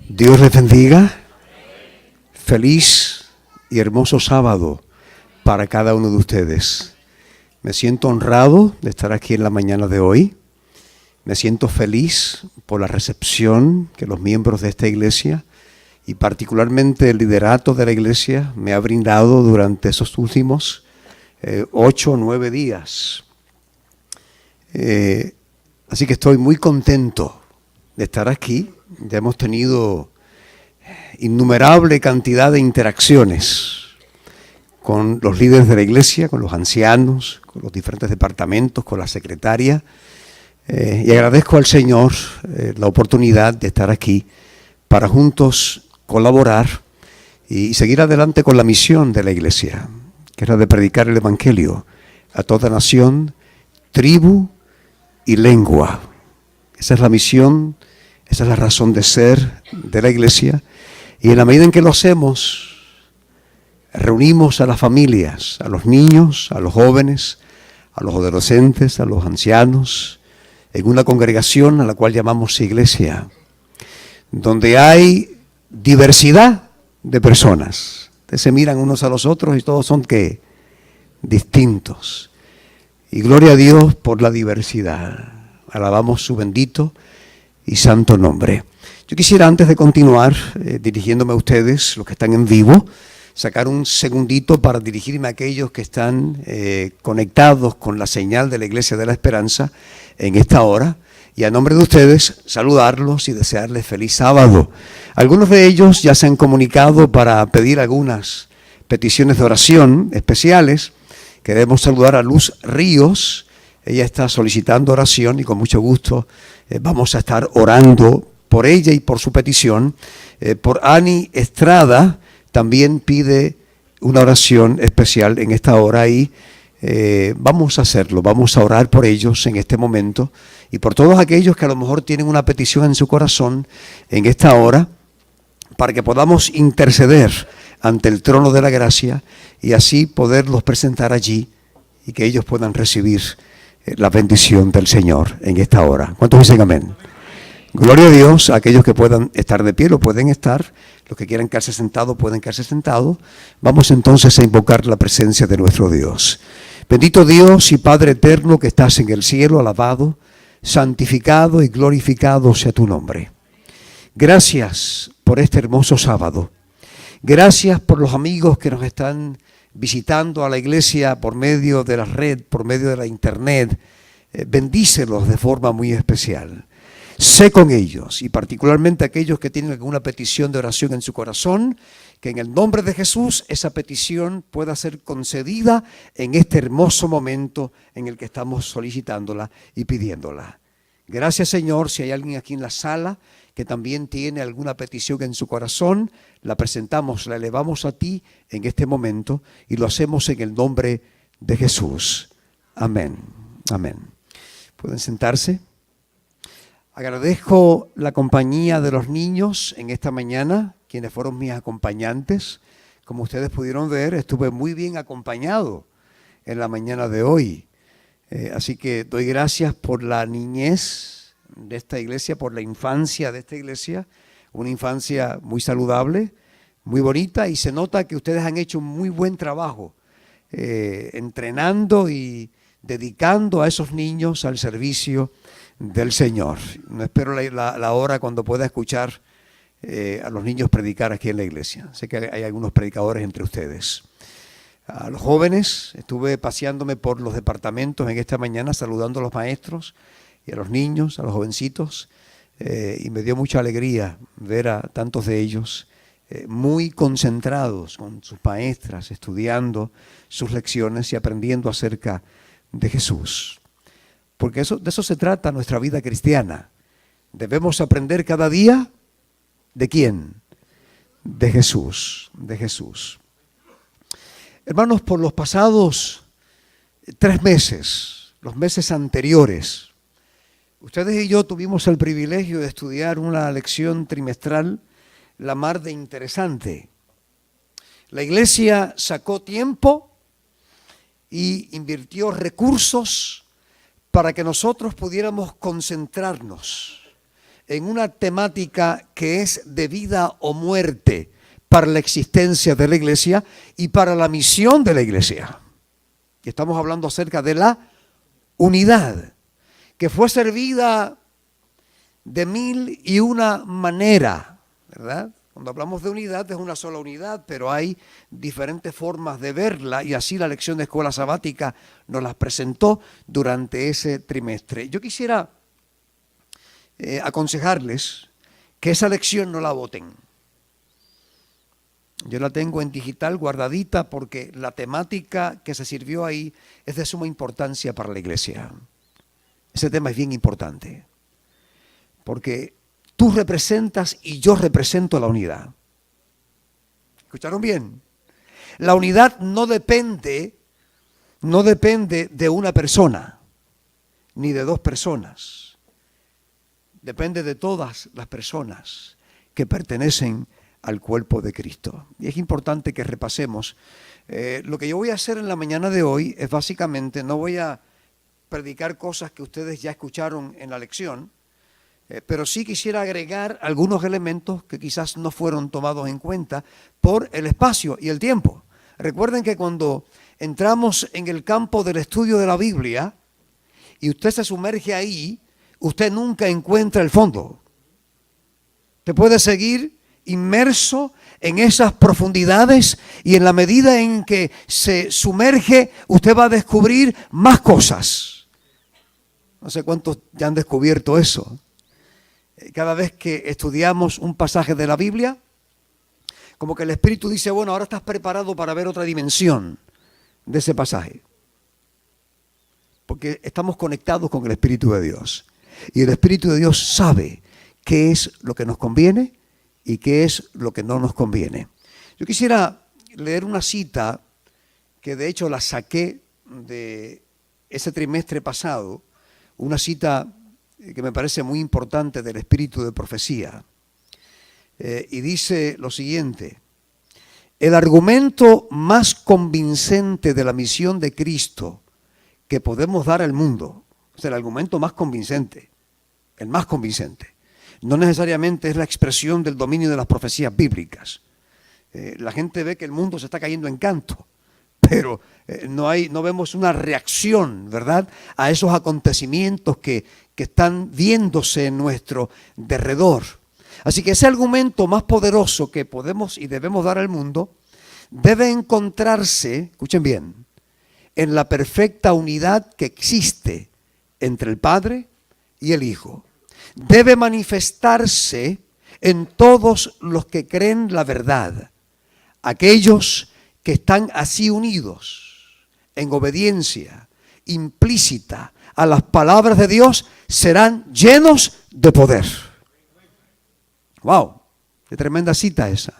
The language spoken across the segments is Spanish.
Dios les bendiga. Feliz y hermoso sábado para cada uno de ustedes. Me siento honrado de estar aquí en la mañana de hoy. Me siento feliz por la recepción que los miembros de esta iglesia y particularmente el liderato de la iglesia me ha brindado durante esos últimos 8 o 9 días. Así que estoy muy contento de estar aquí. Ya hemos tenido innumerable cantidad de interacciones con los líderes de la iglesia, con los ancianos, con los diferentes departamentos, con la secretaria. Y agradezco al Señor la oportunidad de estar aquí para juntos colaborar y seguir adelante con la misión de la iglesia, que es la de predicar el evangelio a toda nación, tribu y lengua. Esa es la misión, esa es la razón de ser de la iglesia. Y en la medida en que lo hacemos, reunimos a las familias, a los niños, a los jóvenes, a los adolescentes, a los ancianos, en una congregación a la cual llamamos iglesia, donde hay diversidad de personas. Ustedes se miran unos a los otros y todos son ¿qué? Distintos. Y gloria a Dios por la diversidad. Alabamos su bendito y santo nombre. Yo quisiera, antes de continuar dirigiéndome a ustedes, los que están en vivo, sacar un segundito para dirigirme a aquellos que están conectados con la señal de la Iglesia de la Esperanza en esta hora, y a nombre de ustedes saludarlos y desearles feliz sábado. Algunos de ellos ya se han comunicado para pedir algunas peticiones de oración especiales. Queremos saludar a Luz Ríos. Ella está solicitando oración y con mucho gusto vamos a estar orando por ella y por su petición. Por Ani Estrada también pide una oración especial en esta hora y vamos a hacerlo, vamos a orar por ellos en este momento y por todos aquellos que a lo mejor tienen una petición en su corazón en esta hora, para que podamos interceder ante el trono de la gracia y así poderlos presentar allí y que ellos puedan recibir la bendición del Señor en esta hora. ¿Cuántos dicen amén? Gloria a Dios. Aquellos que puedan estar de pie lo pueden estar, los que quieran quedarse sentados pueden quedarse sentados. Vamos entonces a invocar la presencia de nuestro Dios. Bendito Dios y Padre eterno que estás en el cielo, alabado, santificado y glorificado sea tu nombre. Gracias por este hermoso sábado. Gracias por los amigos que nos están visitando a la iglesia por medio de la red, por medio de la internet. Bendícelos de forma muy especial. Sé con ellos y particularmente aquellos que tienen alguna petición de oración en su corazón, que en el nombre de Jesús esa petición pueda ser concedida en este hermoso momento en el que estamos solicitándola y pidiéndola. Gracias, Señor. Si hay alguien aquí en la sala que también tiene alguna petición en su corazón, la presentamos, la elevamos a ti en este momento y lo hacemos en el nombre de Jesús. Amén. Amén. ¿Pueden sentarse? Agradezco la compañía de los niños en esta mañana, quienes fueron mis acompañantes. Como ustedes pudieron ver, estuve muy bien acompañado en la mañana de hoy. Así que doy gracias por la niñez de esta iglesia, por la infancia de esta iglesia, una infancia muy saludable, muy bonita, y se nota que ustedes han hecho un muy buen trabajo entrenando y dedicando a esos niños al servicio del Señor. No espero la hora cuando pueda escuchar a los niños predicar aquí en la iglesia. Sé que hay algunos predicadores entre ustedes. A los jóvenes, estuve paseándome por los departamentos en esta mañana, saludando a los maestros y a los niños, a los jovencitos, y me dio mucha alegría ver a tantos de ellos muy concentrados con sus maestras, estudiando sus lecciones y aprendiendo acerca de Jesús. Porque de eso se trata nuestra vida cristiana. Debemos aprender cada día, ¿de quién? De Jesús, de Jesús. Hermanos, por los pasados 3 meses, los meses anteriores, ustedes y yo tuvimos el privilegio de estudiar una lección trimestral, la mar de interesante. La iglesia sacó tiempo y invirtió recursos para que nosotros pudiéramos concentrarnos en una temática que es de vida o muerte para la existencia de la iglesia y para la misión de la iglesia. Y estamos hablando acerca de la unidad, que fue servida de mil y una manera, ¿verdad? Cuando hablamos de unidad es una sola unidad, pero hay diferentes formas de verla y así la lección de escuela sabática nos las presentó durante ese trimestre. Yo quisiera aconsejarles que esa lección no la boten. Yo la tengo en digital guardadita porque la temática que se sirvió ahí es de suma importancia para la iglesia. Ese tema es bien importante porque tú representas y yo represento la unidad. ¿Escucharon bien? La unidad no depende de una persona, ni de dos personas. Depende de todas las personas que pertenecen al cuerpo de Cristo. Y es importante que repasemos. Lo que yo voy a hacer en la mañana de hoy es básicamente, no voy a predicar cosas que ustedes ya escucharon en la lección, pero sí quisiera agregar algunos elementos que quizás no fueron tomados en cuenta por el espacio y el tiempo. Recuerden que cuando entramos en el campo del estudio de la Biblia y usted se sumerge ahí, usted nunca encuentra el fondo. Usted puede seguir inmerso en esas profundidades y en la medida en que se sumerge, usted va a descubrir más cosas. No sé cuántos ya han descubierto eso. Cada vez que estudiamos un pasaje de la Biblia, como que el Espíritu dice, bueno, ahora estás preparado para ver otra dimensión de ese pasaje. Porque estamos conectados con el Espíritu de Dios. Y el Espíritu de Dios sabe qué es lo que nos conviene y qué es lo que no nos conviene. Yo quisiera leer una cita que de hecho la saqué de ese trimestre pasado, una cita que me parece muy importante del espíritu de profecía. Y dice lo siguiente: el argumento más convincente de la misión de Cristo que podemos dar al mundo, o sea, el argumento más convincente, el más convincente, no necesariamente es la expresión del dominio de las profecías bíblicas. La gente ve que el mundo se está cayendo en canto, pero no vemos una reacción, ¿verdad?, a esos acontecimientos que están viéndose en nuestro derredor. Así que ese argumento más poderoso que podemos y debemos dar al mundo debe encontrarse, escuchen bien, en la perfecta unidad que existe entre el Padre y el Hijo. Debe manifestarse en todos los que creen la verdad, aquellos que están así unidos en obediencia implícita a las palabras de Dios serán llenos de poder. ¡Wow! ¡Qué tremenda cita esa!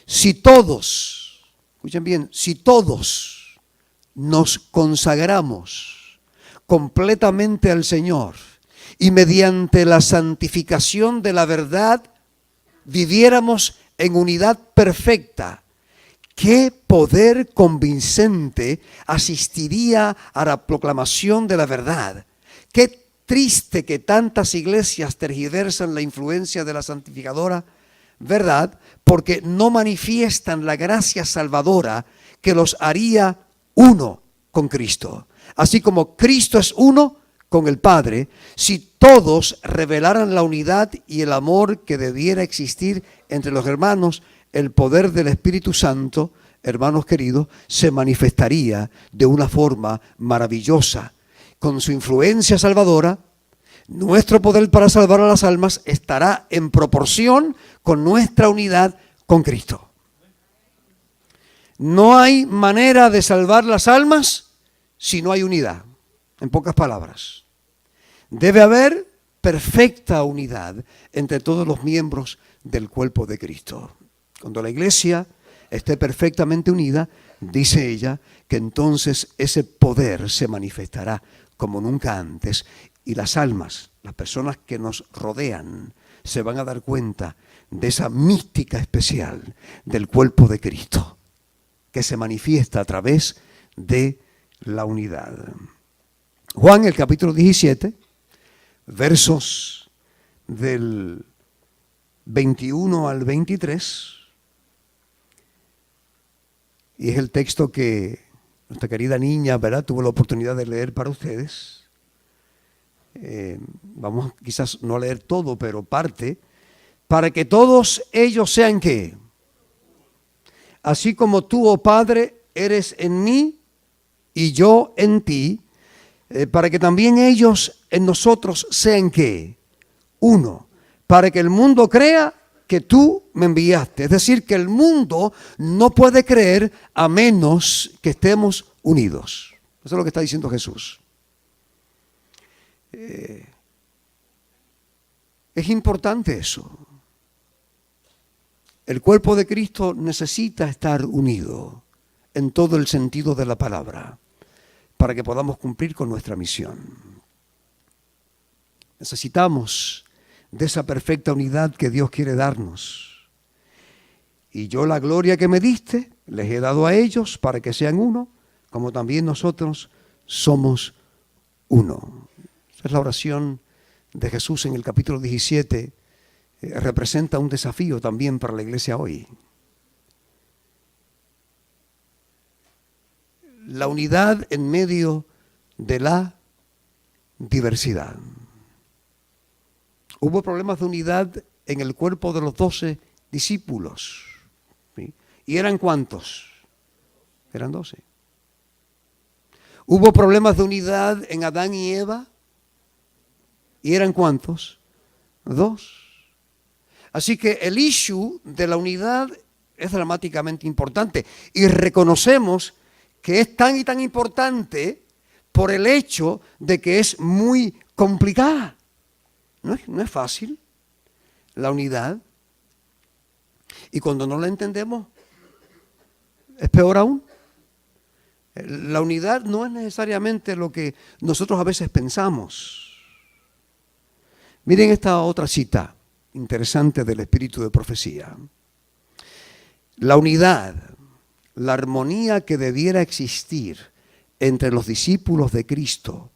Si todos, escuchen bien, si todos nos consagramos completamente al Señor y mediante la santificación de la verdad viviéramos en unidad perfecta, ¿qué poder convincente asistiría a la proclamación de la verdad? Qué triste que tantas iglesias tergiversan la influencia de la santificadora verdad porque no manifiestan la gracia salvadora que los haría uno con Cristo. Así como Cristo es uno con el Padre, si todos revelaran la unidad y el amor que debiera existir entre los hermanos, el poder del Espíritu Santo, hermanos queridos, se manifestaría de una forma maravillosa. Con su influencia salvadora, nuestro poder para salvar a las almas estará en proporción con nuestra unidad con Cristo. No hay manera de salvar las almas si no hay unidad. En pocas palabras, debe haber perfecta unidad entre todos los miembros del cuerpo de Cristo. Cuando la iglesia esté perfectamente unida, dice ella, que entonces ese poder se manifestará como nunca antes y las almas, las personas que nos rodean, se van a dar cuenta de esa mística especial del cuerpo de Cristo que se manifiesta a través de la unidad. Juan, el capítulo 17, versos del 21 al 23, y es el texto que nuestra querida niña, ¿verdad?, tuvo la oportunidad de leer para ustedes. Vamos quizás no a leer todo, pero parte. Para que todos ellos sean ¿qué? Así como tú, oh Padre, eres en mí y yo en ti, para que también ellos en nosotros sean ¿qué? Uno. Para que el mundo crea que tú me enviaste. Es decir, que el mundo no puede creer a menos que estemos unidos. Eso es lo que está diciendo Jesús. Es importante eso. El cuerpo de Cristo necesita estar unido en todo el sentido de la palabra para que podamos cumplir con nuestra misión. Necesitamos de esa perfecta unidad que Dios quiere darnos. Y yo la gloria que me diste, les he dado a ellos para que sean uno, como también nosotros somos uno. Esa es la oración de Jesús en el capítulo 17. Representa un desafío también para la iglesia hoy. La unidad en medio de la diversidad. Hubo problemas de unidad en el cuerpo de los 12 discípulos. ¿Sí? ¿Y eran cuántos? Eran 12. Hubo problemas de unidad en Adán y Eva. ¿Y eran cuántos? 2. Así que el issue de la unidad es dramáticamente importante. Y reconocemos que es tan y tan importante por el hecho de que es muy complicada. No es fácil la unidad. Y cuando no la entendemos, es peor aún. La unidad no es necesariamente lo que nosotros a veces pensamos. Miren esta otra cita interesante del espíritu de profecía. La unidad, la armonía que debiera existir entre los discípulos de Cristo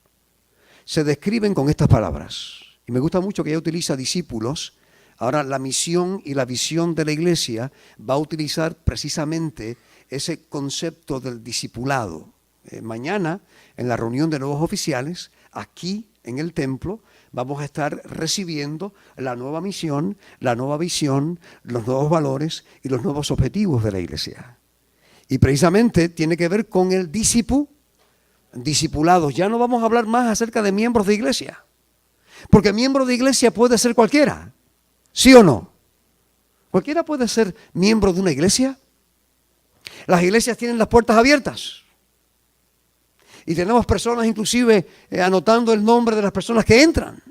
se describen con estas palabras. Y me gusta mucho que ella utiliza discípulos. Ahora la misión y la visión de la iglesia va a utilizar precisamente ese concepto del discipulado. Mañana, en la reunión de nuevos oficiales, aquí en el templo, vamos a estar recibiendo la nueva misión, la nueva visión, los nuevos valores y los nuevos objetivos de la iglesia. Y precisamente tiene que ver con el discipulado. Ya no vamos a hablar más acerca de miembros de iglesia. Porque miembro de iglesia puede ser cualquiera. ¿Sí o no? ¿Cualquiera puede ser miembro de una iglesia? Las iglesias tienen las puertas abiertas. Y tenemos personas inclusive anotando el nombre de las personas que entran.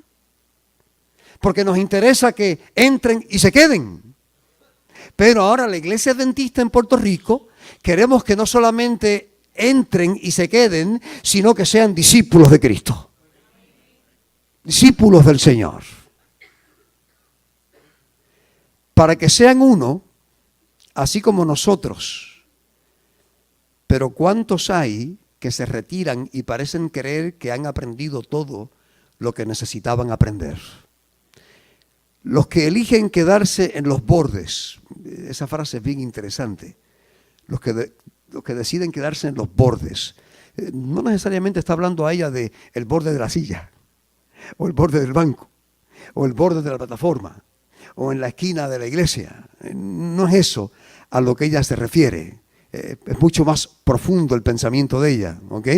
Porque nos interesa que entren y se queden. Pero ahora la iglesia adventista en Puerto Rico queremos que no solamente entren y se queden, sino que sean discípulos de Cristo. Discípulos del Señor. Para que sean uno, así como nosotros. Pero ¿cuántos hay que se retiran y parecen creer que han aprendido todo lo que necesitaban aprender? Los que eligen quedarse en los bordes, esa frase es bien interesante, los que deciden quedarse en los bordes, no necesariamente está hablando a ella de el borde de la silla, o el borde del banco, o el borde de la plataforma, o en la esquina de la iglesia. No es eso a lo que ella se refiere. Es mucho más profundo el pensamiento de ella, ¿ok?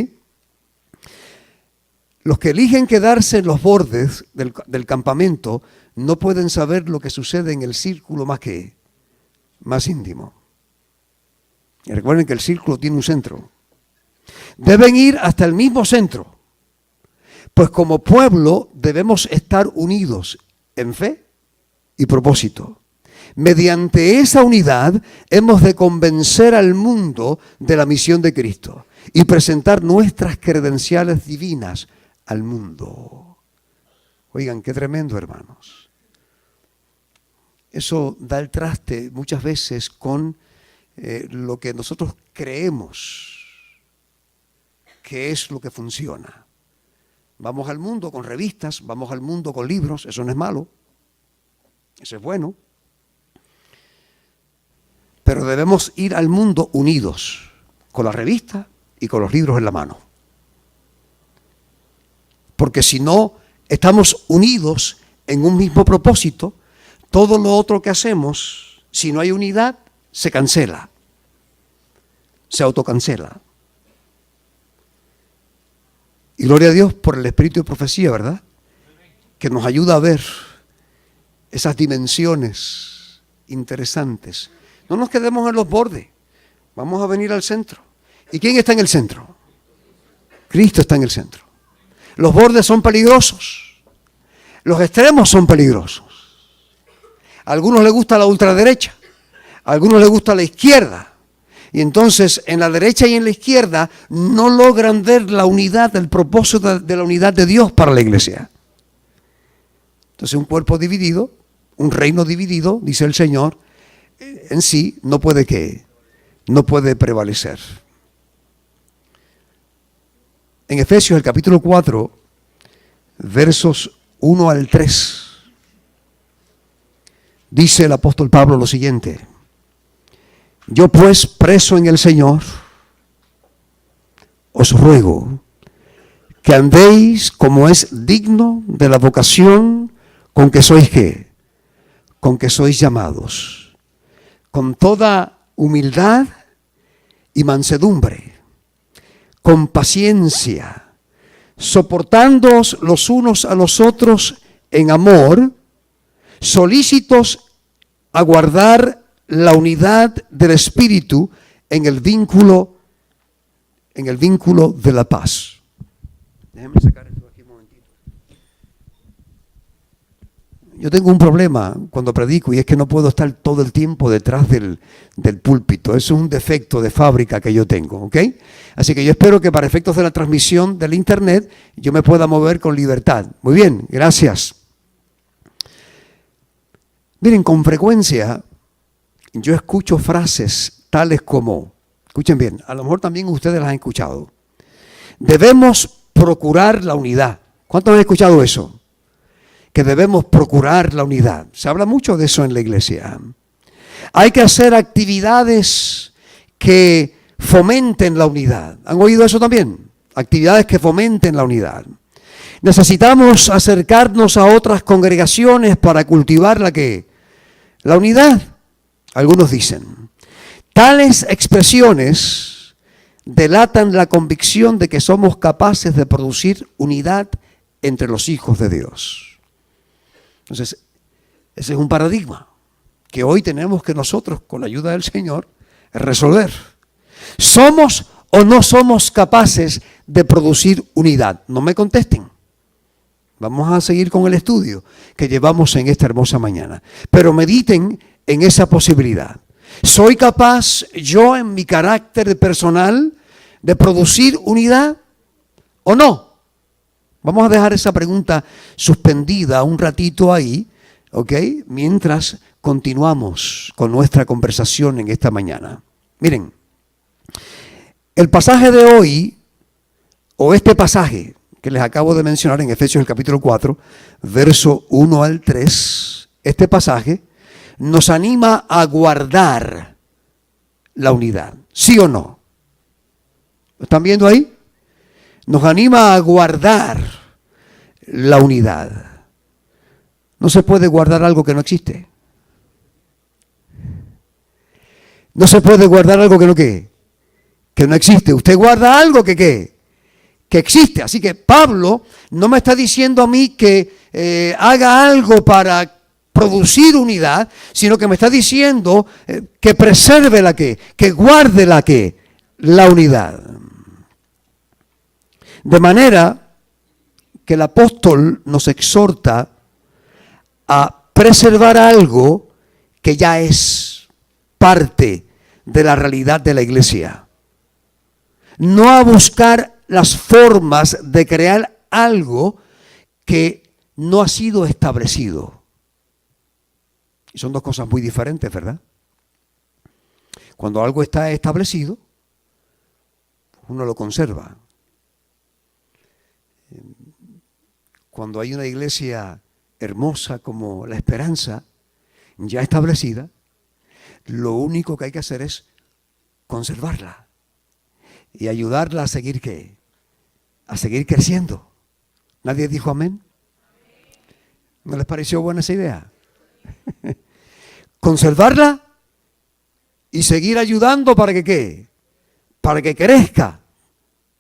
Los que eligen quedarse en los bordes del campamento no pueden saber lo que sucede en el círculo más íntimo. Y recuerden que el círculo tiene un centro. Deben ir hasta el mismo centro. Pues como pueblo debemos estar unidos en fe y propósito. Mediante esa unidad hemos de convencer al mundo de la misión de Cristo y presentar nuestras credenciales divinas al mundo. Oigan, qué tremendo, hermanos. Eso da el traste muchas veces con lo que nosotros creemos que es lo que funciona. Vamos al mundo con revistas, vamos al mundo con libros, eso no es malo. Eso es bueno. Pero debemos ir al mundo unidos, con la revista y con los libros en la mano. Porque si no estamos unidos en un mismo propósito, todo lo otro que hacemos, si no hay unidad, se cancela, se autocancela. Y gloria a Dios por el espíritu de profecía, ¿verdad? Que nos ayuda a ver esas dimensiones interesantes. No nos quedemos en los bordes, vamos a venir al centro. ¿Y quién está en el centro? Cristo está en el centro. Los bordes son peligrosos, los extremos son peligrosos. A algunos les gusta la ultraderecha, a algunos les gusta la izquierda. Y entonces en la derecha y en la izquierda no logran ver la unidad, el propósito de la unidad de Dios para la iglesia. Entonces un cuerpo dividido, un reino dividido, dice el Señor, en sí no puede prevalecer. En Efesios el capítulo 4, versos 1 al 3, dice el apóstol Pablo lo siguiente: yo pues, preso en el Señor, os ruego que andéis como es digno de la vocación con que sois ¿qué? Con que sois llamados, con toda humildad y mansedumbre, con paciencia, soportándoos los unos a los otros en amor, solícitos a guardar la unidad del Espíritu en el vínculo de la paz. Déjenme sacar esto aquí un momentito. Yo tengo un problema cuando predico y es que no puedo estar todo el tiempo detrás del púlpito. Eso es un defecto de fábrica que yo tengo, ¿ok? Así que yo espero que para efectos de la transmisión del internet yo me pueda mover con libertad. Muy bien, gracias. Miren, con frecuencia yo escucho frases tales como, escuchen bien, a lo mejor también ustedes las han escuchado: debemos procurar la unidad. ¿Cuántos han escuchado eso? Que debemos procurar la unidad. Se habla mucho de eso en la iglesia. Hay que hacer actividades que fomenten la unidad. ¿Han oído eso también? Actividades que fomenten la unidad. Necesitamos acercarnos a otras congregaciones para cultivar la unidad. Algunos dicen, tales expresiones delatan la convicción de que somos capaces de producir unidad entre los hijos de Dios. Entonces, ese es un paradigma que hoy tenemos que nosotros, con la ayuda del Señor, resolver. ¿Somos o no somos capaces de producir unidad? No me contesten. Vamos a seguir con el estudio que llevamos en esta hermosa mañana. Pero mediten en esa posibilidad. ¿Soy capaz yo en mi carácter personal de producir unidad o no? Vamos a dejar esa pregunta suspendida un ratito ahí, ¿ok? Mientras continuamos con nuestra conversación en esta mañana. Miren, el pasaje de hoy, o este pasaje que les acabo de mencionar en Efesios el capítulo 4, verso 1 al 3, este pasaje nos anima a guardar la unidad. ¿Sí o no? ¿Lo están viendo ahí? Nos anima a guardar la unidad. No se puede guardar algo que no existe. No se puede guardar algo que no existe. Usted guarda algo que existe. Así que Pablo no me está diciendo a mí que haga algo para producir unidad, sino que me está diciendo que preserve que guarde la unidad. De manera que el apóstol nos exhorta a preservar algo que ya es parte de la realidad de la iglesia. No a buscar las formas de crear algo que no ha sido establecido. Y son dos cosas muy diferentes, ¿verdad? Cuando algo está establecido, uno lo conserva. Cuando hay una iglesia hermosa como La Esperanza, ya establecida, lo único que hay que hacer es conservarla y ayudarla a seguir ¿qué? A seguir creciendo. ¿Nadie dijo amén? ¿No les pareció buena esa idea? Conservarla y seguir ayudando para que ¿qué? Para que crezca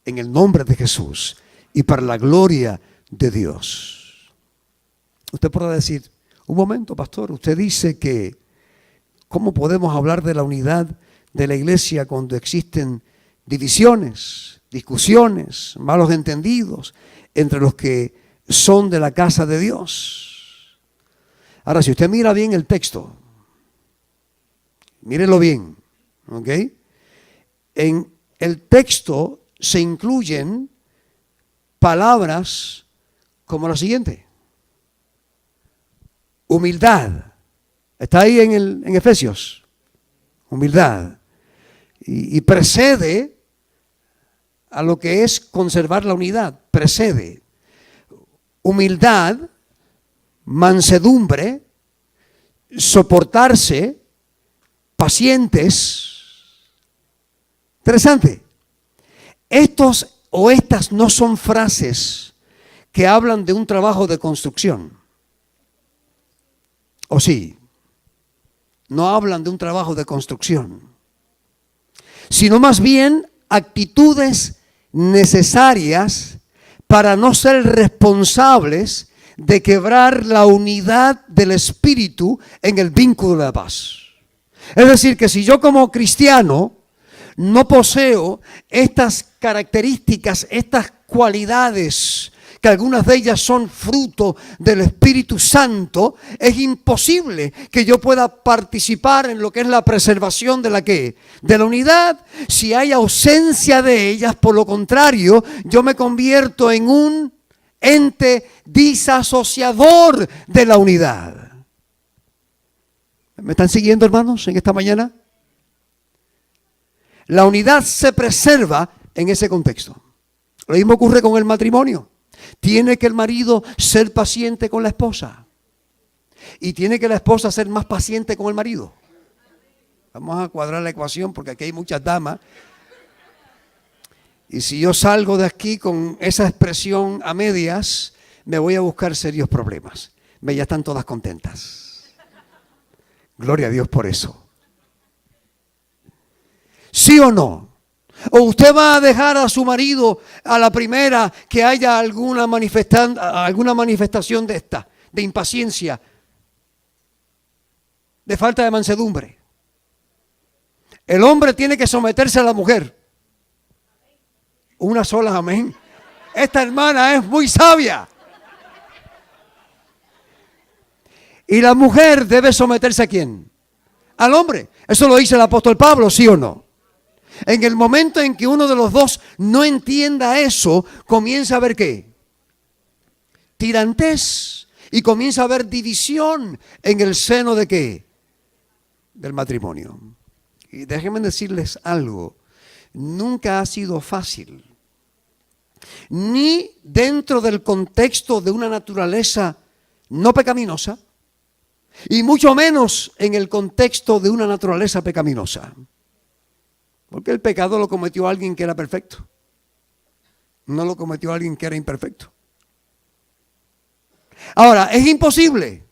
en el nombre de Jesús y para la gloria de Dios. Usted podrá decir, un momento, pastor, usted dice que ¿cómo podemos hablar de la unidad de la iglesia cuando existen divisiones, discusiones, malos entendidos entre los que son de la casa de Dios? Ahora, si usted mira bien el texto, mírelo bien, ¿ok? En el texto se incluyen palabras como la siguiente. Humildad. Está ahí en Efesios. Humildad. Y precede a lo que es conservar la unidad. Precede. Humildad, mansedumbre, soportarse, pacientes. Interesante. Estos o estas no son frases que hablan de un trabajo de construcción. ¿O sí? No hablan de un trabajo de construcción, sino más bien actitudes necesarias para no ser responsables de quebrar la unidad del espíritu en el vínculo de la paz. Es decir, que si yo como cristiano no poseo estas características, estas cualidades, que algunas de ellas son fruto del Espíritu Santo, es imposible que yo pueda participar en lo que es la preservación de la ¿qué? De la unidad. Si hay ausencia de ellas, por lo contrario, yo me convierto en un ente disasociador de la unidad. ¿Me están siguiendo, hermanos, en esta mañana? La unidad se preserva en ese contexto. Lo mismo ocurre con el matrimonio. Tiene que el marido ser paciente con la esposa. Y tiene que la esposa ser más paciente con el marido. Vamos a cuadrar la ecuación porque aquí hay muchas damas. Y si yo salgo de aquí con esa expresión a medias, me voy a buscar serios problemas. Ya están todas contentas. Gloria a Dios por eso. ¿Sí o no? ¿O usted va a dejar a su marido a la primera que haya alguna manifestación de esta, de impaciencia, de falta de mansedumbre? El hombre tiene que someterse a la mujer. Una sola amén. Esta hermana es muy sabia. Y la mujer debe someterse ¿a quién? Al hombre. Eso lo dice el apóstol Pablo, ¿sí o no? En el momento en que uno de los dos no entienda eso, comienza a haber ¿qué? Tirantez. Y comienza a haber división en el seno de ¿qué? Del matrimonio. Y déjenme decirles algo. Nunca ha sido fácil. Ni dentro del contexto de una naturaleza no pecaminosa, y mucho menos en el contexto de una naturaleza pecaminosa. Porque el pecado lo cometió alguien que era perfecto. No lo cometió alguien que era imperfecto. Ahora, ¿es imposible?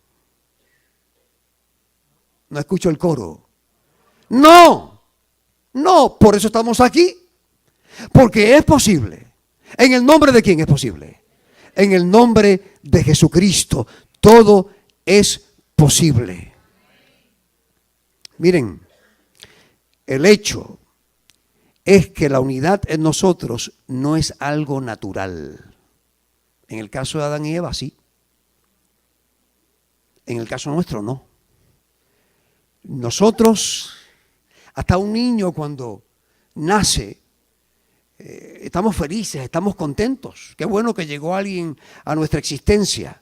No escucho el coro. No, por eso estamos aquí. Porque es posible. ¿En el nombre de quién es posible? En el nombre de Jesucristo. Todo es posible. Miren, el hecho es que la unidad en nosotros no es algo natural. En el caso de Adán y Eva, sí. En el caso nuestro, no. Nosotros, hasta un niño cuando nace, estamos felices, estamos contentos. Qué bueno que llegó alguien a nuestra existencia.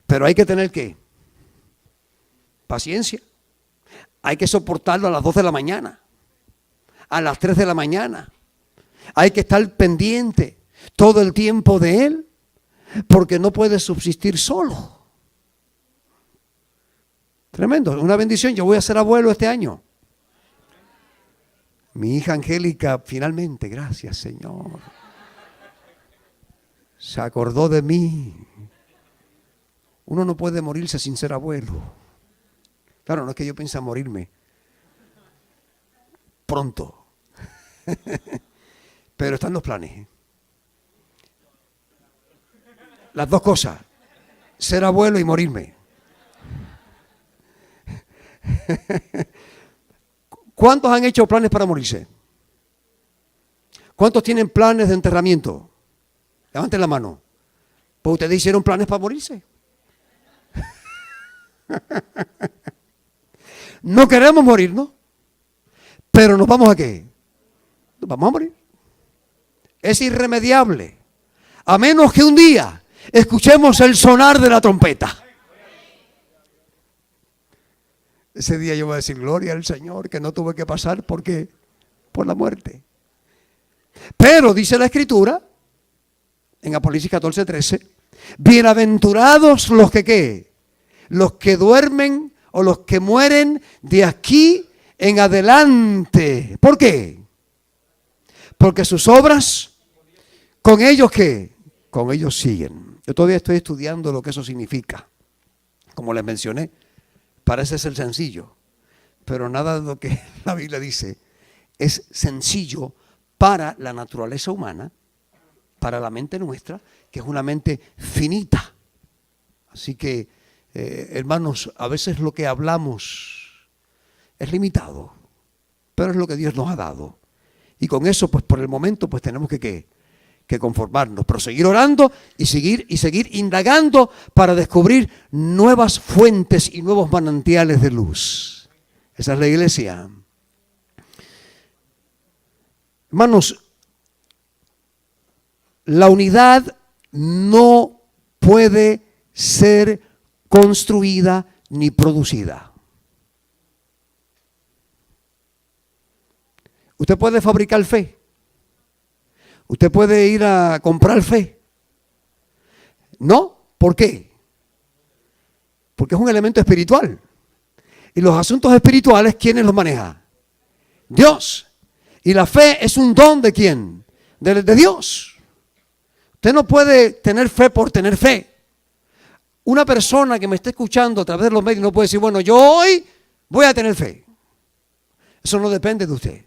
Pero hay que tener ¿qué? Paciencia. Hay que soportarlo a las 2 de la mañana. A las 3 de la mañana. Hay que estar pendiente todo el tiempo de él, porque no puede subsistir solo. Tremendo, una bendición. Yo voy a ser abuelo este año. Mi hija Angélica, finalmente, gracias Señor, se acordó de mí. Uno no puede morirse sin ser abuelo. Claro, no es que yo piense morirme pronto, pero están los planes. Las dos cosas, ser abuelo y morirme. ¿Cuántos han hecho planes para morirse? ¿Cuántos tienen planes de enterramiento? Levanten la mano. Pues ustedes hicieron planes para morirse. No queremos morirnos, pero nos vamos a ¿qué? Nos vamos a morir. Es irremediable. A menos que un día escuchemos el sonar de la trompeta. Ese día yo voy a decir, gloria al Señor, que no tuve que pasar porque por la muerte. Pero dice la Escritura, en Apocalipsis 14:13, bienaventurados los que ¿qué? Los que duermen o los que mueren de aquí en adelante. ¿Por qué? Porque sus obras, con ellos ¿qué? Con ellos siguen. Yo todavía estoy estudiando lo que eso significa. Como les mencioné, parece ser sencillo, pero nada de lo que la Biblia dice es sencillo para la naturaleza humana, para la mente nuestra, que es una mente finita. Así que, hermanos, a veces lo que hablamos es limitado, pero es lo que Dios nos ha dado. Y con eso, pues por el momento, pues tenemos que conformarnos, pero seguir orando y seguir indagando para descubrir nuevas fuentes y nuevos manantiales de luz. Esa es la iglesia. Hermanos, la unidad no puede ser construida ni producida. Usted puede fabricar fe. Usted puede ir a comprar fe. No, ¿por qué? Porque es un elemento espiritual. Y los asuntos espirituales, ¿quiénes los maneja? Dios. Y la fe es un don ¿de quién? De Dios. Usted no puede tener fe por tener fe. Una persona que me esté escuchando a través de los medios no puede decir, bueno, yo hoy voy a tener fe. Eso no depende de usted.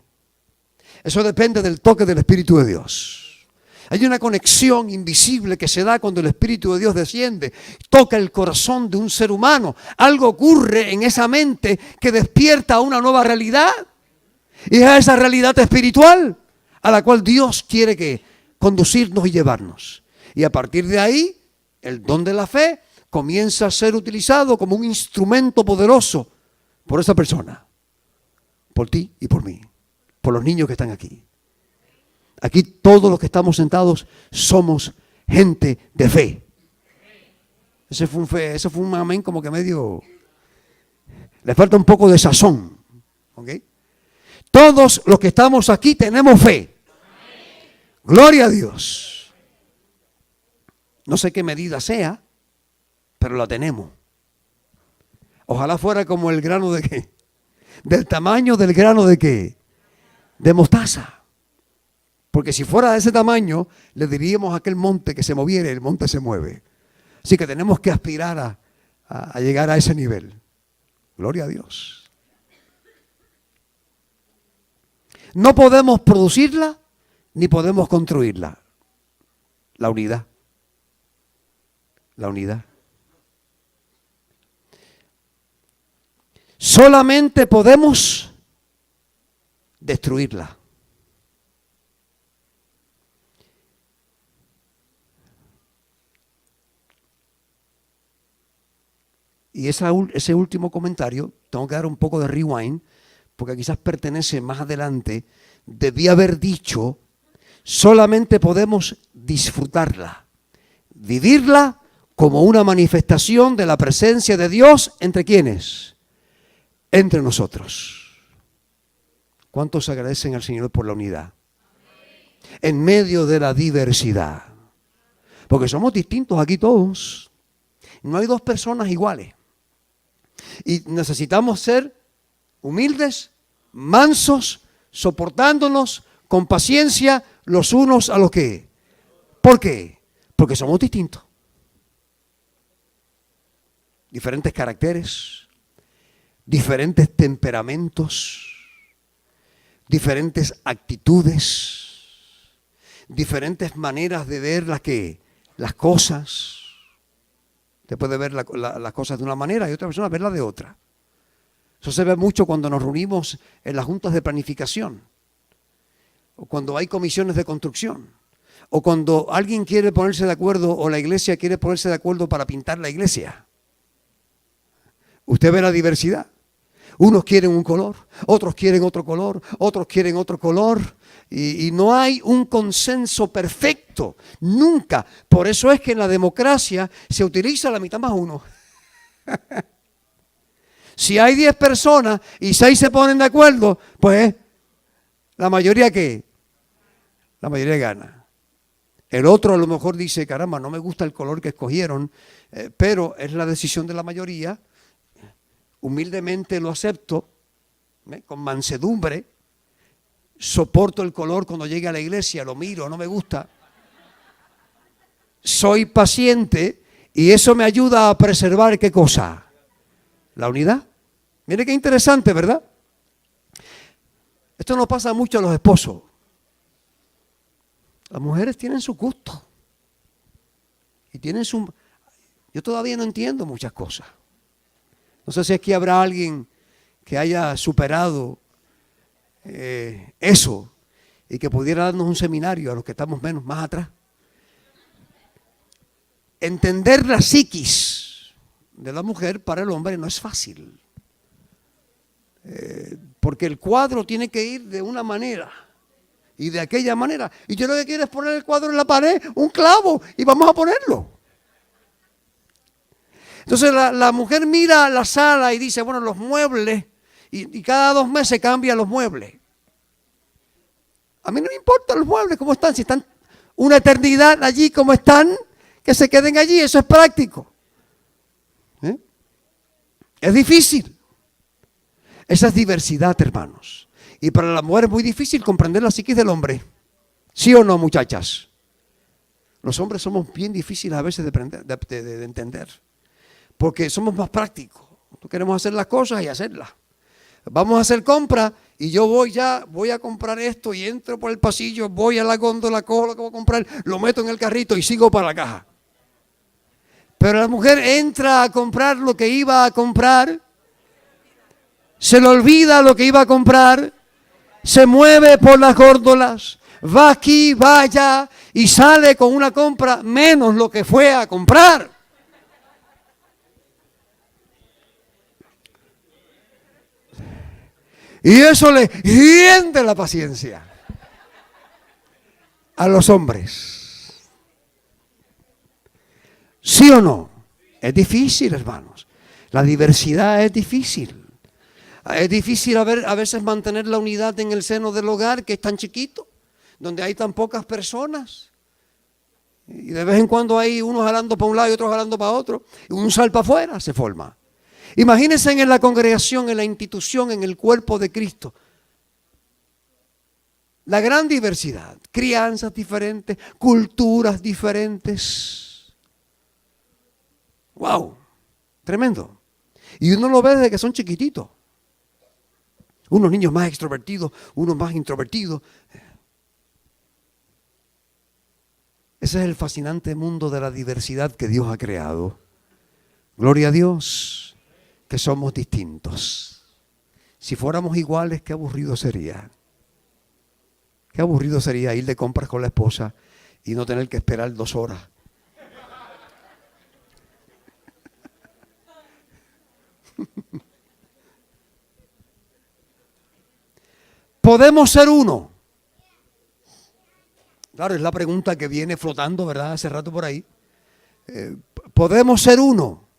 Eso depende del toque del Espíritu de Dios. Hay una conexión invisible que se da cuando el Espíritu de Dios desciende, toca el corazón de un ser humano. Algo ocurre en esa mente que despierta una nueva realidad. Y es esa realidad espiritual a la cual Dios quiere que conducirnos y llevarnos. Y a partir de ahí, el don de la fe comienza a ser utilizado como un instrumento poderoso por esa persona, por ti y por mí, por los niños que están aquí. Aquí todos los que estamos sentados somos gente de fe. Ese fue un amén como que medio, le falta un poco de sazón. ¿Ok? Todos los que estamos aquí tenemos fe. Gloria a Dios. No sé qué medida sea, pero la tenemos. Ojalá fuera como el grano de qué. Del tamaño del grano de qué. De mostaza. Porque si fuera de ese tamaño, le diríamos a aquel monte que se moviera y el monte se mueve. Así que tenemos que aspirar a llegar a ese nivel. Gloria a Dios. No podemos producirla ni podemos construirla. La unidad. La unidad. Solamente podemos destruirla. Y ese último comentario, tengo que dar un poco de rewind, porque quizás pertenece más adelante. Debí haber dicho, solamente podemos disfrutarla, vivirla como una manifestación de la presencia de Dios. ¿Entre quiénes? Entre nosotros. ¿Cuántos agradecen al Señor por la unidad? En medio de la diversidad. Porque somos distintos aquí todos. No hay dos personas iguales. Y necesitamos ser humildes, mansos, soportándonos con paciencia los unos a los que. ¿Por qué? Porque somos distintos. Diferentes caracteres, diferentes temperamentos, diferentes actitudes, diferentes maneras de ver las cosas. Usted puede ver las cosas de una manera y otra persona verlas de otra. Eso se ve mucho cuando nos reunimos en las juntas de planificación, o cuando hay comisiones de construcción, o cuando alguien quiere ponerse de acuerdo o la iglesia quiere ponerse de acuerdo para pintar la iglesia. Usted ve la diversidad. Unos quieren un color, otros quieren otro color, otros quieren otro color. Y no hay un consenso perfecto, nunca. Por eso es que en la democracia se utiliza la mitad más uno. Si hay 10 personas y 6 se ponen de acuerdo, pues la mayoría ¿qué? La mayoría gana. El otro a lo mejor dice, caramba, no me gusta el color que escogieron, pero es la decisión de la mayoría. Humildemente lo acepto, con mansedumbre, soporto el color cuando llegue a la iglesia, lo miro, no me gusta. Soy paciente y eso me ayuda a preservar ¿qué cosa? La unidad. Mire qué interesante, ¿verdad? Esto no pasa mucho a los esposos. Las mujeres tienen su gusto y tienen su. Yo todavía no entiendo muchas cosas. No sé si aquí habrá alguien que haya superado eso y que pudiera darnos un seminario a los que estamos más atrás. Entender la psiquis de la mujer para el hombre no es fácil. Porque el cuadro tiene que ir de una manera y de aquella manera. Y yo lo que quiero es poner el cuadro en la pared, un clavo, y vamos a ponerlo. Entonces la mujer mira la sala y dice, bueno, los muebles, y cada 2 meses cambian los muebles. A mí no me importan los muebles, cómo están, si están una eternidad allí como están, que se queden allí, eso es práctico. Es difícil. Esa es diversidad, hermanos. Y para la mujer es muy difícil comprender la psiquis del hombre. ¿Sí o no, muchachas? Los hombres somos bien difíciles a veces de entender. Porque somos más prácticos. Nosotros queremos hacer las cosas y hacerlas. Vamos a hacer compras y yo voy a comprar esto y entro por el pasillo, voy a la góndola, cojo lo que voy a comprar, lo meto en el carrito y sigo para la caja. Pero la mujer entra a comprar lo que iba a comprar, se le olvida lo que iba a comprar, se mueve por las góndolas, va aquí, va allá y sale con una compra menos lo que fue a comprar. Y eso le hiende la paciencia a los hombres. ¿Sí o no? Es difícil, hermanos. La diversidad es difícil. Es difícil a veces mantener la unidad en el seno del hogar, que es tan chiquito, donde hay tan pocas personas. Y de vez en cuando hay unos jalando para un lado y otros jalando para otro. Y un sal para afuera se forma. Imagínense en la congregación, en la institución, en el cuerpo de Cristo. La gran diversidad, crianzas diferentes, culturas diferentes. ¡Wow! Tremendo. Y uno lo ve desde que son chiquititos. Unos niños más extrovertidos, unos más introvertidos. Ese es el fascinante mundo de la diversidad que Dios ha creado. Gloria a Dios. Que somos distintos. Si fuéramos iguales, qué aburrido sería. Qué aburrido sería ir de compras con la esposa y no tener que esperar 2 horas. ¿Podemos ser uno? Claro, es la pregunta que viene flotando, ¿verdad? Hace rato por ahí. ¿Podemos ser uno?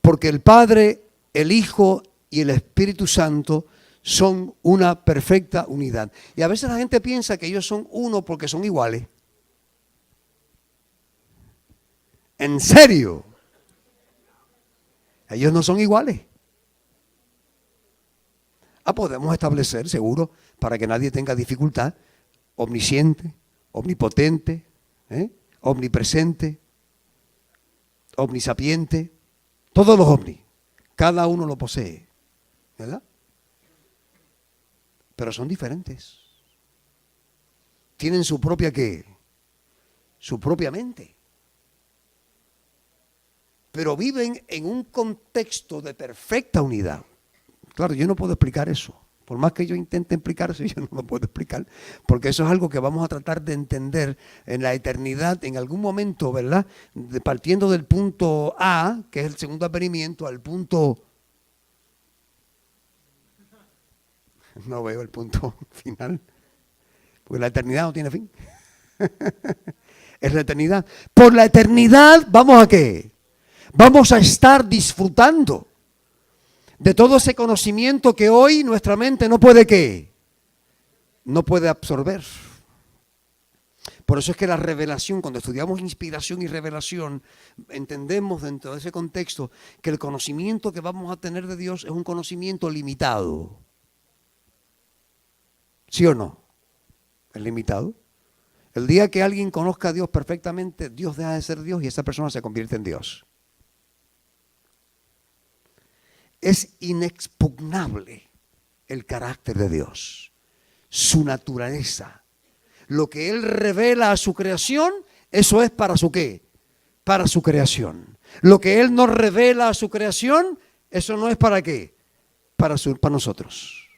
Porque el Padre, el Hijo y el Espíritu Santo son una perfecta unidad. Y a veces la gente piensa que ellos son uno porque son iguales. ¿En serio? Ellos no son iguales. Podemos establecer, seguro, para que nadie tenga dificultad, omnisciente, omnipotente, omnipresente, omnisapiente, todos los ovnis. Cada uno lo posee, ¿verdad? Pero son diferentes. Tienen su propia ¿qué? Su propia mente. Pero viven en un contexto de perfecta unidad. Claro, yo no puedo explicar eso. Por más que yo intente explicar eso, yo no lo puedo explicar. Porque eso es algo que vamos a tratar de entender en la eternidad, en algún momento, ¿verdad? Partiendo del punto A, que es el segundo advenimiento, al punto... No veo el punto final. Porque la eternidad no tiene fin. Es la eternidad. Por la eternidad, ¿vamos a qué? Vamos a estar disfrutando de todo ese conocimiento que hoy nuestra mente no puede ¿qué? No puede absorber. Por eso es que la revelación, cuando estudiamos inspiración y revelación, entendemos dentro de ese contexto que el conocimiento que vamos a tener de Dios es un conocimiento limitado. ¿Sí o no? Es limitado. El día que alguien conozca a Dios perfectamente, Dios deja de ser Dios y esa persona se convierte en Dios. Es inexpugnable el carácter de Dios, su naturaleza. Lo que Él revela a su creación, eso es para su ¿qué? Para su creación. Lo que Él nos revela a su creación, eso no es para ¿qué? Para nosotros.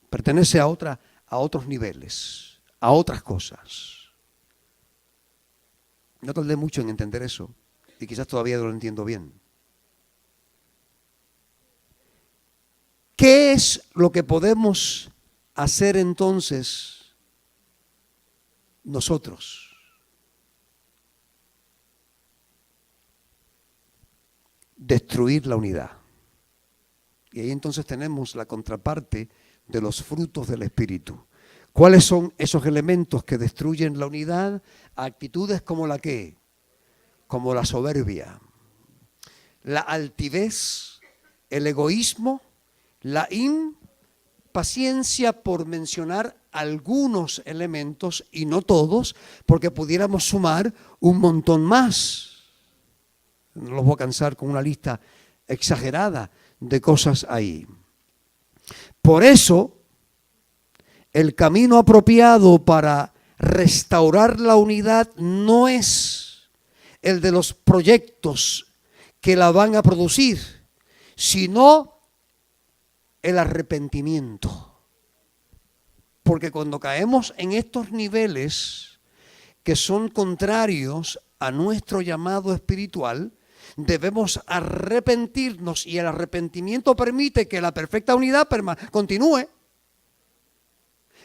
Pertenece a otros niveles, a otras cosas. No tardé mucho en entender eso y quizás todavía no lo entiendo bien. ¿Qué es lo que podemos hacer entonces nosotros? Destruir la unidad. Y ahí entonces tenemos la contraparte de los frutos del Espíritu. ¿Cuáles son esos elementos que destruyen la unidad? Actitudes como la ¿qué? Como la soberbia, la altivez, el egoísmo, la impaciencia, por mencionar algunos elementos y no todos, porque pudiéramos sumar un montón más. No los voy a cansar con una lista exagerada de cosas ahí. Por eso, el camino apropiado para restaurar la unidad no es el de los proyectos que la van a producir, sino el arrepentimiento. Porque cuando caemos en estos niveles que son contrarios a nuestro llamado espiritual, debemos arrepentirnos y el arrepentimiento permite que la perfecta unidad continúe.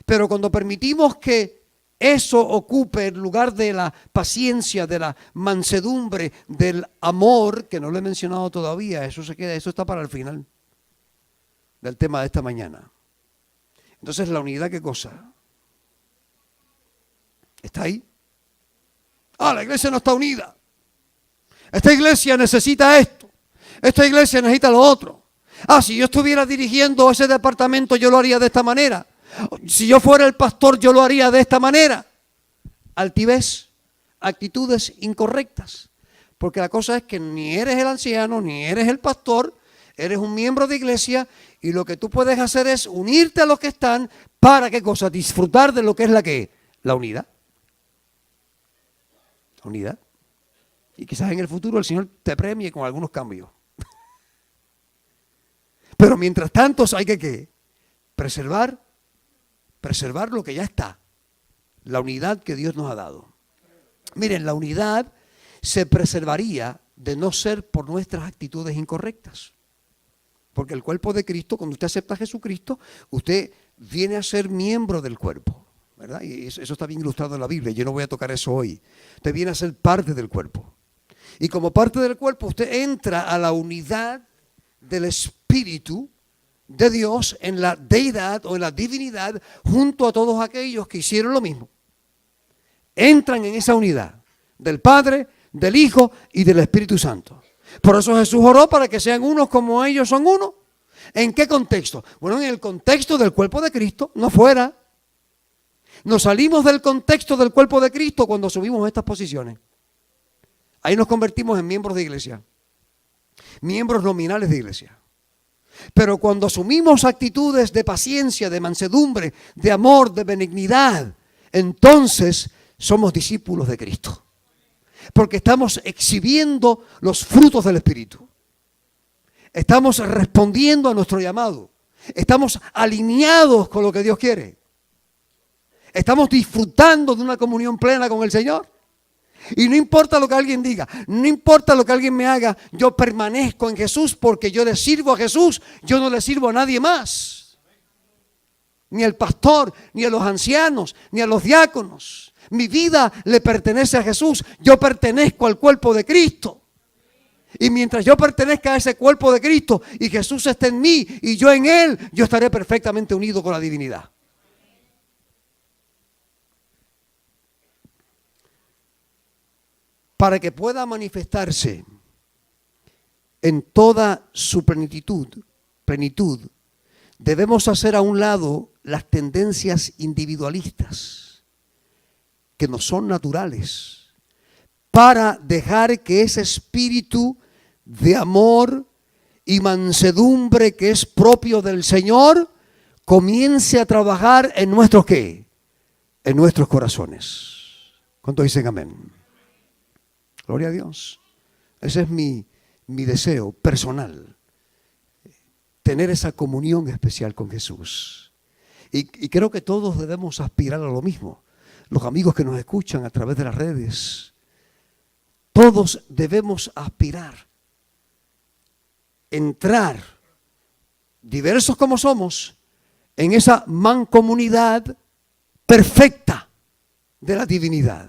Pero cuando permitimos que eso ocupe el lugar de la paciencia, de la mansedumbre, del amor, que no lo he mencionado todavía, eso está para el final del tema de esta mañana. Entonces, la unidad, ¿qué cosa? ¿Está ahí? La iglesia no está unida. Esta iglesia necesita esto. Esta iglesia necesita lo otro. Si yo estuviera dirigiendo ese departamento, yo lo haría de esta manera. Si yo fuera el pastor, yo lo haría de esta manera. Altivez, actitudes incorrectas. Porque la cosa es que ni eres el anciano, ni eres el pastor, eres un miembro de iglesia y lo que tú puedes hacer es unirte a los que están para, ¿qué cosa? Disfrutar de lo que es la unidad. La unidad. Y quizás en el futuro el Señor te premie con algunos cambios. Pero mientras tanto hay que preservar lo que ya está. La unidad que Dios nos ha dado. Miren, la unidad se preservaría de no ser por nuestras actitudes incorrectas. Porque el cuerpo de Cristo, cuando usted acepta a Jesucristo, usted viene a ser miembro del cuerpo, ¿verdad? Y eso está bien ilustrado en la Biblia, yo no voy a tocar eso hoy. Usted viene a ser parte del cuerpo. Y como parte del cuerpo, usted entra a la unidad del Espíritu de Dios en la deidad o en la divinidad junto a todos aquellos que hicieron lo mismo. Entran en esa unidad del Padre, del Hijo y del Espíritu Santo. Por eso Jesús oró para que sean unos como ellos son uno. ¿En qué contexto? Bueno, en el contexto del cuerpo de Cristo, no fuera. Nos salimos del contexto del cuerpo de Cristo cuando subimos estas posiciones. Ahí nos convertimos en miembros de iglesia, miembros nominales de iglesia. Pero cuando asumimos actitudes de paciencia, de mansedumbre, de amor, de benignidad, entonces somos discípulos de Cristo. Porque estamos exhibiendo los frutos del Espíritu. Estamos respondiendo a nuestro llamado. Estamos alineados con lo que Dios quiere. Estamos disfrutando de una comunión plena con el Señor. Y no importa lo que alguien diga, no importa lo que alguien me haga, yo permanezco en Jesús porque yo le sirvo a Jesús, yo no le sirvo a nadie más. Ni al pastor, ni a los ancianos, ni a los diáconos. Mi vida le pertenece a Jesús, yo pertenezco al cuerpo de Cristo. Y mientras yo pertenezca a ese cuerpo de Cristo y Jesús esté en mí y yo en Él, yo estaré perfectamente unido con la divinidad. Para que pueda manifestarse en toda su plenitud, debemos hacer a un lado las tendencias individualistas que no son naturales, para dejar que ese espíritu de amor y mansedumbre que es propio del Señor comience a trabajar en nuestros ¿qué? En nuestros corazones. ¿Cuántos dicen amén? Gloria a Dios. Ese es mi deseo personal. Tener esa comunión especial con Jesús. Y creo que todos debemos aspirar a lo mismo. Los amigos que nos escuchan a través de las redes. Todos debemos aspirar. Entrar, diversos como somos, en esa mancomunidad perfecta de la divinidad.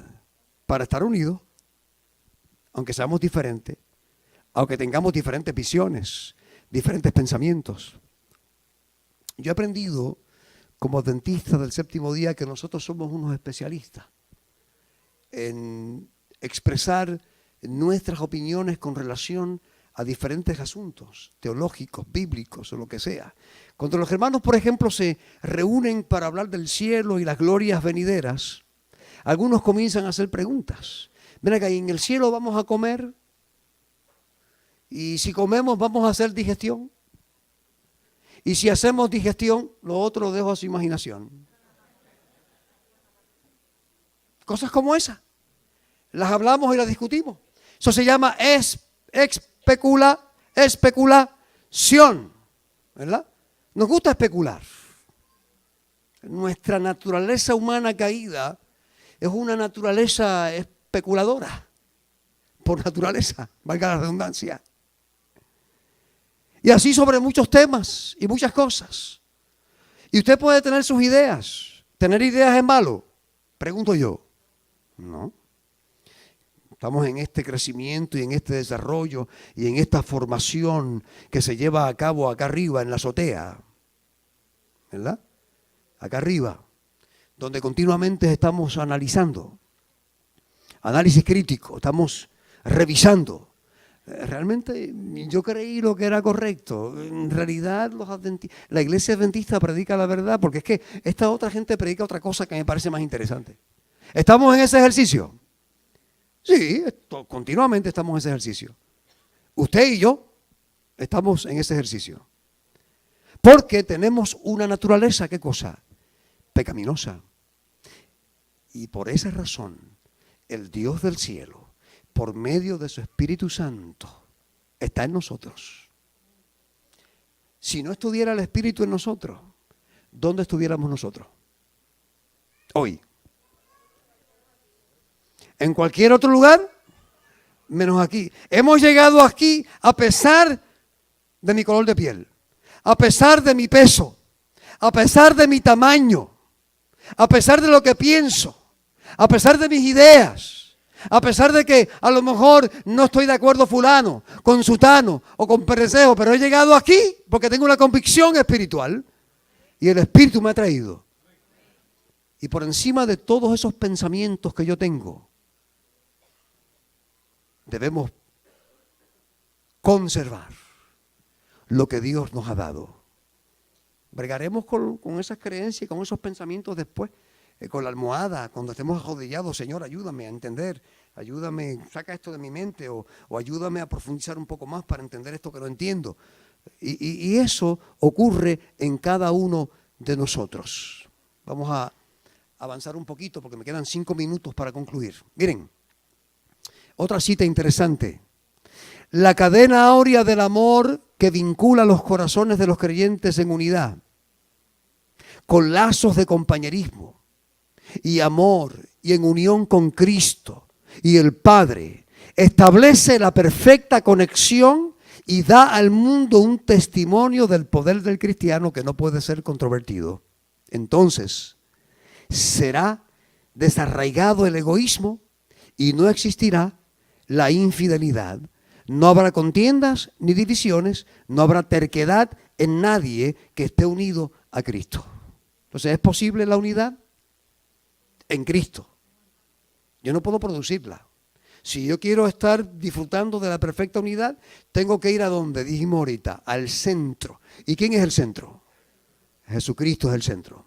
Para estar unidos. Aunque seamos diferentes, aunque tengamos diferentes visiones, diferentes pensamientos. Yo he aprendido como adventista del séptimo día que nosotros somos unos especialistas en expresar nuestras opiniones con relación a diferentes asuntos teológicos, bíblicos o lo que sea. Cuando los hermanos, por ejemplo, se reúnen para hablar del cielo y las glorias venideras, algunos comienzan a hacer preguntas. Ven acá, ¿y en el cielo vamos a comer? Y si comemos, ¿vamos a hacer digestión? Y si hacemos digestión, lo otro lo dejo a su imaginación. Cosas como esas. Las hablamos y las discutimos. Eso se llama especulación. ¿Verdad? Nos gusta especular. Nuestra naturaleza humana caída es una naturaleza especuladora, por naturaleza, valga la redundancia. Y así sobre muchos temas y muchas cosas. Y usted puede tener sus ideas. ¿Tener ideas es malo? Pregunto yo. No. Estamos en este crecimiento y en este desarrollo y en esta formación que se lleva a cabo acá arriba en la azotea. ¿Verdad? Acá arriba, donde continuamente estamos analizando. Análisis crítico, estamos revisando. Realmente yo creí lo que era correcto. En realidad la iglesia adventista predica la verdad, porque es que esta otra gente predica otra cosa que me parece más interesante. ¿Estamos en ese ejercicio? Sí, continuamente estamos en ese ejercicio. Usted y yo estamos en ese ejercicio. Porque tenemos una naturaleza, ¿qué cosa? Pecaminosa. Y por esa razón, el Dios del cielo, por medio de su Espíritu Santo, está en nosotros. Si no estuviera el Espíritu en nosotros, ¿dónde estuviéramos nosotros? Hoy. En cualquier otro lugar, menos aquí. Hemos llegado aquí a pesar de mi color de piel, a pesar de mi peso, a pesar de mi tamaño, a pesar de lo que pienso, a pesar de mis ideas, a pesar de que a lo mejor no estoy de acuerdo fulano, con sutano o con perecejo, pero he llegado aquí porque tengo una convicción espiritual y el Espíritu me ha traído. Y por encima de todos esos pensamientos que yo tengo, debemos conservar lo que Dios nos ha dado. Bregaremos con esas creencias y con esos pensamientos después, con la almohada, cuando estemos arrodillados. Señor, ayúdame a entender, ayúdame, saca esto de mi mente, o ayúdame a profundizar un poco más para entender esto que no entiendo. Y eso ocurre en cada uno de nosotros. Vamos a avanzar un poquito porque me quedan 5 minutos para concluir. Miren, otra cita interesante. La cadena áurea del amor que vincula los corazones de los creyentes en unidad, con lazos de compañerismo y amor y en unión con Cristo y el Padre, establece la perfecta conexión y da al mundo un testimonio del poder del cristiano que no puede ser controvertido. Entonces, será desarraigado el egoísmo y no existirá la infidelidad. No habrá contiendas ni divisiones, no habrá terquedad en nadie que esté unido a Cristo. Entonces, ¿es posible la unidad? En Cristo. Yo no puedo producirla. Si yo quiero estar disfrutando de la perfecta unidad, tengo que ir a donde dijimos ahorita, al centro. ¿Y quién es el centro? Jesucristo es el centro.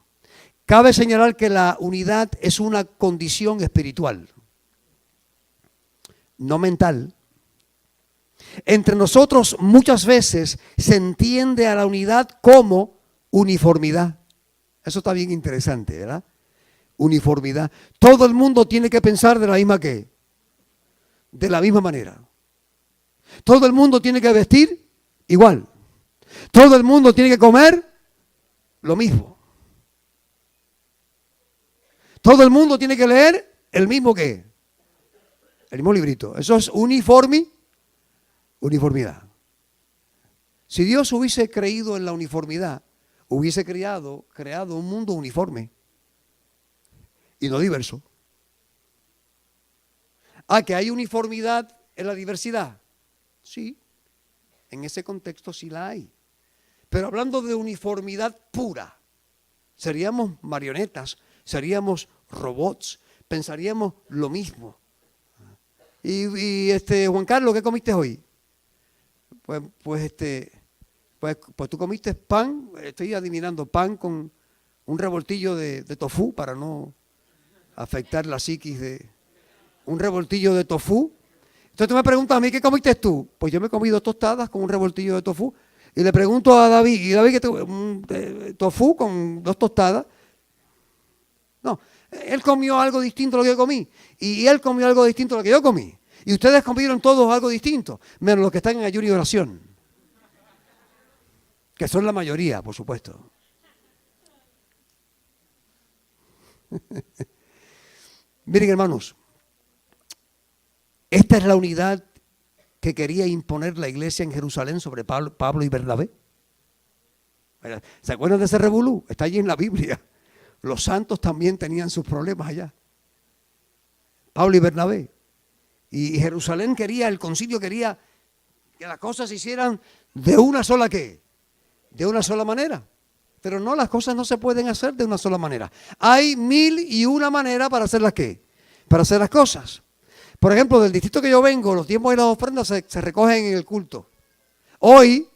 Cabe señalar que la unidad es una condición espiritual, no mental. Entre nosotros muchas veces se entiende a la unidad como uniformidad. Eso está bien interesante, ¿verdad? Uniformidad. Todo el mundo tiene que pensar de la misma de la misma manera. Todo el mundo tiene que vestir igual. Todo el mundo tiene que comer lo mismo. Todo el mundo tiene que leer el mismo el mismo librito. Eso es uniformidad. Si Dios hubiese creído en la uniformidad, hubiese creado un mundo uniforme y no diverso. ¿Que hay uniformidad en la diversidad? Sí, en ese contexto sí la hay. Pero hablando de uniformidad pura, seríamos marionetas, seríamos robots, pensaríamos lo mismo. Y Juan Carlos, ¿qué comiste hoy? Pues tú comiste pan, estoy adivinando, pan con un revoltillo de tofu para no afectar la psiquis un revoltillo de tofu. Entonces tú me preguntas a mí, ¿qué comiste tú? Pues yo me he comido 2 tostadas con un revoltillo de tofu. Y le pregunto a David, ¿y David qué tofu con 2 tostadas? No, él comió algo distinto a lo que yo comí. Y él comió algo distinto a lo que yo comí. Y ustedes comieron todos algo distinto, menos los que están en ayuno y oración. Que son la mayoría, por supuesto. Miren, hermanos, esta es la unidad que quería imponer la iglesia en Jerusalén sobre Pablo y Bernabé. ¿Se acuerdan de ese revolú? Está allí en la Biblia. Los santos también tenían sus problemas allá. Pablo y Bernabé. Y Jerusalén el concilio quería que las cosas se hicieran de una sola de una sola manera. Pero no, las cosas no se pueden hacer de una sola manera. Hay 1001 manera para hacer para hacer las cosas. Por ejemplo, del distrito que yo vengo, los diezmos y las ofrendas se recogen en el culto. Hoy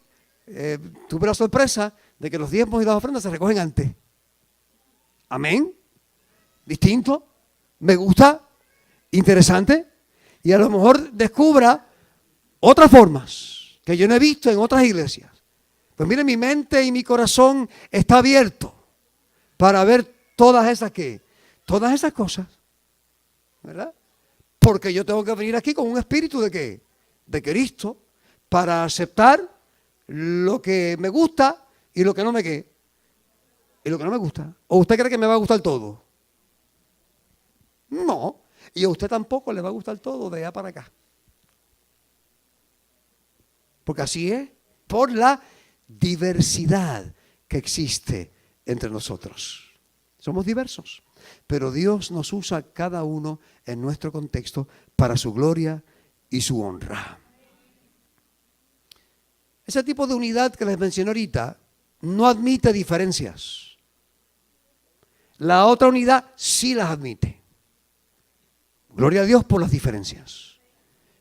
tuve la sorpresa de que los diezmos y las ofrendas se recogen antes. Amén. Distinto. Me gusta. Interesante. Y a lo mejor descubra otras formas que yo no he visto en otras iglesias. Pues mire, mi mente y mi corazón está abierto para ver todas esas cosas, ¿verdad? Porque yo tengo que venir aquí con un espíritu de Cristo para aceptar lo que me gusta y lo que no me gusta. ¿O usted cree que me va a gustar todo? No. Y a usted tampoco le va a gustar todo de allá para acá. Porque así es, por la diversidad que existe entre nosotros. Somos diversos, pero Dios nos usa cada uno en nuestro contexto para su gloria y su honra. Ese tipo de unidad que les mencioné ahorita no admite diferencias. La otra unidad sí las admite. Gloria a Dios por las diferencias.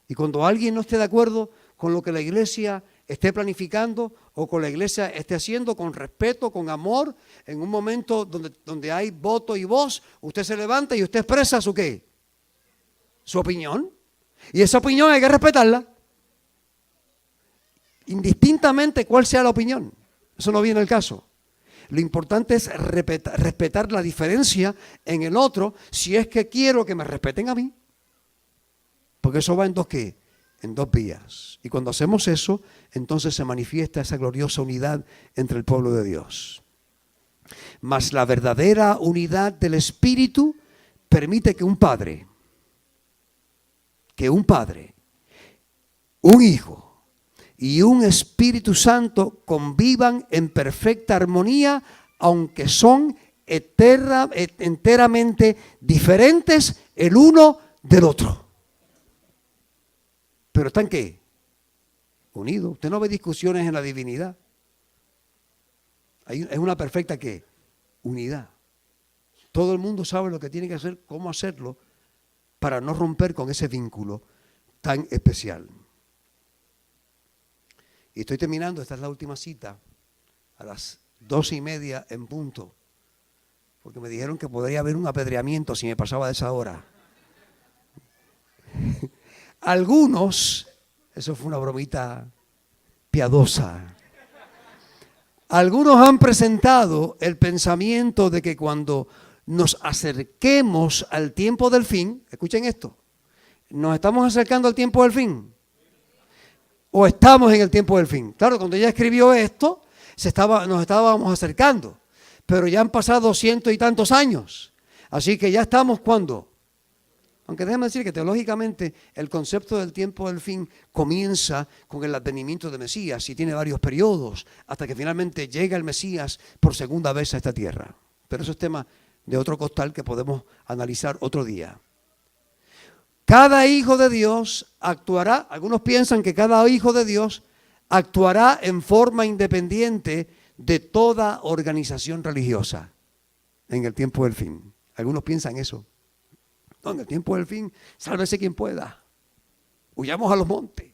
Y cuando alguien no esté de acuerdo con lo que la iglesia esté planificando o con la iglesia esté haciendo, con respeto, con amor, en un momento donde hay voto y voz, usted se levanta y usted expresa su ¿qué? Su opinión. Y esa opinión hay que respetarla. Indistintamente cuál sea la opinión. Eso no viene al caso. Lo importante es respetar la diferencia en el otro si es que quiero que me respeten a mí. Porque eso va en dos ¿qué? En dos vías. Y cuando hacemos eso, entonces se manifiesta esa gloriosa unidad entre el pueblo de Dios. Mas la verdadera unidad del Espíritu permite que un padre, un hijo y un Espíritu Santo convivan en perfecta armonía, aunque son enteramente diferentes el uno del otro. ¿Pero están qué? Unidos. Usted no ve discusiones en la divinidad. Es una perfecta ¿qué? Unidad. Todo el mundo sabe lo que tiene que hacer, cómo hacerlo, para no romper con ese vínculo tan especial. Y estoy terminando, esta es la última cita, a las 12:30 en punto, porque me dijeron que podría haber un apedreamiento si me pasaba de esa hora. Algunos, eso fue una bromita piadosa, algunos han presentado el pensamiento de que cuando nos acerquemos al tiempo del fin, escuchen esto, ¿nos estamos acercando al tiempo del fin? ¿O estamos en el tiempo del fin? Claro, cuando ella escribió esto, nos estábamos acercando, pero ya han pasado 100 y tantos años. Así que ya estamos, ¿cuándo? Aunque déjame decir que teológicamente el concepto del tiempo del fin comienza con el advenimiento de Mesías y tiene varios periodos hasta que finalmente llega el Mesías por segunda vez a esta tierra. Pero eso es tema de otro costal que podemos analizar otro día. Cada hijo de Dios actuará, algunos piensan que cada hijo de Dios actuará en forma independiente de toda organización religiosa en el tiempo del fin. Algunos piensan eso. No, en el tiempo del fin, sálvese quien pueda. Huyamos a los montes.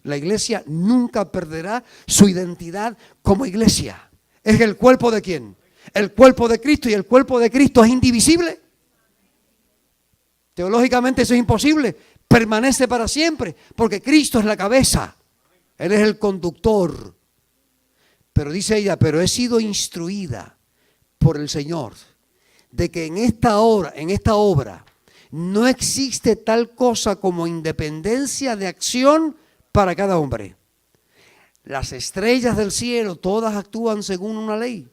La iglesia nunca perderá su identidad como iglesia. ¿Es el cuerpo de quién? El cuerpo de Cristo, y el cuerpo de Cristo es indivisible. Teológicamente eso es imposible, permanece para siempre, porque Cristo es la cabeza, Él es el conductor. Pero dice ella, pero he sido instruida por el Señor de que en esta obra no existe tal cosa como independencia de acción para cada hombre. Las estrellas del cielo todas actúan según una ley.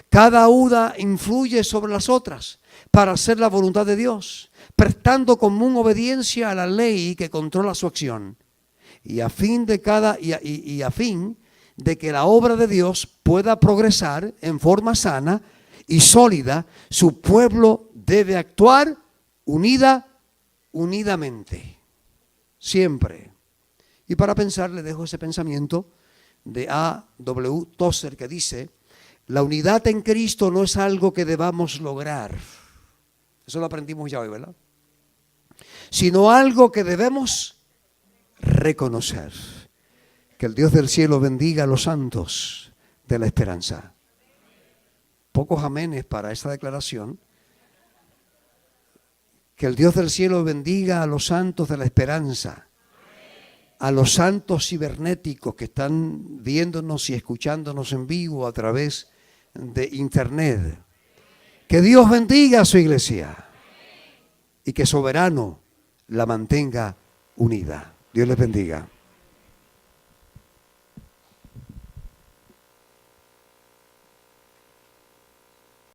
Cada una influye sobre las otras para hacer la voluntad de Dios, prestando común obediencia a la ley que controla su acción, y a fin de que la obra de Dios pueda progresar en forma sana y sólida, su pueblo debe actuar unidamente, siempre. Y para pensar le dejo ese pensamiento de A.W. Tozer que dice: la unidad en Cristo no es algo que debamos lograr. Eso lo aprendimos ya hoy, ¿verdad? Sino algo que debemos reconocer. Que el Dios del cielo bendiga a los santos de la esperanza. Pocos amenes para esa declaración. Que el Dios del cielo bendiga a los santos de la esperanza. A los santos cibernéticos que están viéndonos y escuchándonos en vivo a través de internet. Que Dios bendiga a su iglesia y que soberano la mantenga unida. Dios les bendiga.